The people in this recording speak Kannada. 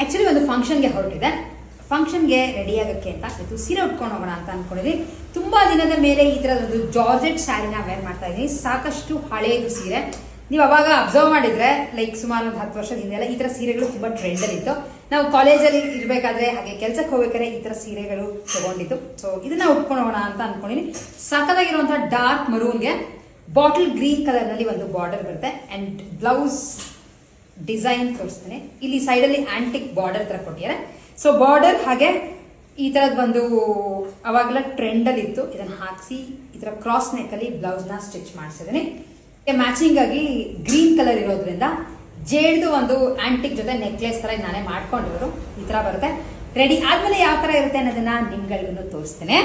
ಆಕ್ಚುಲಿ ಒಂದು ಫಂಕ್ಷನ್ಗೆ ಹೊರಟಿದೆ. ಫಂಕ್ಷನ್ಗೆ ರೆಡಿ ಆಗೋಕ್ಕೆ ಅಂತ ಇದು ಸೀರೆ ಉಟ್ಕೊಂಡು ಹೋಗೋಣ ಅಂತ ಅನ್ಕೊಂಡಿದ್ವಿ. ತುಂಬಾ ದಿನದ ಮೇಲೆ ಈ ಥರದೊಂದು ಜಾರ್ಜೆಟ್ ಸ್ಯಾರಿನ ವೇರ್ ಮಾಡ್ತಾ ಇದ್ದೀನಿ. ಸಾಕಷ್ಟು ಹಳೇದು ಸೀರೆ. ನೀವು ಅವಾಗ ಅಬ್ಸರ್ವ್ ಮಾಡಿದ್ರೆ ಲೈಕ್ ಸುಮಾರು ಒಂದು 10 ವರ್ಷದ ಹಿಂದೆಲ್ಲ ಈ ಥರ ಸೀರೆಗಳು ತುಂಬ ಟ್ರೆಂಡಲ್ಲಿ ಇತ್ತು. ನಾವು ಕಾಲೇಜಲ್ಲಿ ಇರಬೇಕಾದ್ರೆ ಹಾಗೆ ಕೆಲಸಕ್ಕೆ ಹೋಗ್ಬೇಕಾದ್ರೆ ಈ ಥರ ಸೀರೆಗಳು ತಗೊಂಡಿದ್ದು. ಸೊ ಇದನ್ನ ಉಟ್ಕೊಂಡು ಹೋಗೋಣ ಅಂತ ಅನ್ಕೊಂಡಿದ್ದೀನಿ. ಸಖತ್ತಾಗಿರುವಂಥ ಡಾರ್ಕ್ ಮರೂನ್ಗೆ ಬಾಟಲ್ ಗ್ರೀನ್ ಕಲರ್ನಲ್ಲಿ ಒಂದು ಬಾರ್ಡರ್ ಬರುತ್ತೆ ಆ್ಯಂಡ್ ಬ್ಲೌಸ್ ಡಿಸೈನ್ ತೋರಿಸ್ತೇನೆ. ಇಲ್ಲಿ ಸೈಡಲ್ಲಿ ಆಂಟಿಕ್ ಬಾರ್ಡರ್ ಥರ ಕೊಟ್ಟಿದ್ದಾರೆ. ಸೊ ಬಾರ್ಡರ್ ಹಾಗೆ ಈ ಥರದ್ದು ಒಂದು ಅವಾಗೆಲ್ಲ ಟ್ರೆಂಡಲ್ಲಿ ಇತ್ತು. ಇದನ್ನು ಹಾಕಿಸಿ ಈ ಥರ ಕ್ರಾಸ್ ನೆಕ್ಕಲ್ಲಿ ಬ್ಲೌಸ್ನ ಸ್ಟಿಚ್ ಮಾಡಿಸಿದ್ದೀನಿ. ಮ್ಯಾಚಿಂಗ್ ಆಗಿ ಗ್ರೀನ್ ಕಲರ್ ಇರೋದ್ರಿಂದ ಜೇಡ್ದು ಒಂದು ಆಂಟಿಕ್ ಜೊತೆ ನೆಕ್ಲೆಸ್ ಥರ ನಾನೇ ಮಾಡ್ಕೊಂಡಿರೋರು. ಈ ಥರ ಬರುತ್ತೆ. ರೆಡಿ ಆದಮೇಲೆ ಯಾವ ಥರ ಇರುತ್ತೆ ಅನ್ನೋದನ್ನ ನಿಮ್ಗಳಿಗೂ ತೋರಿಸ್ತೇನೆ.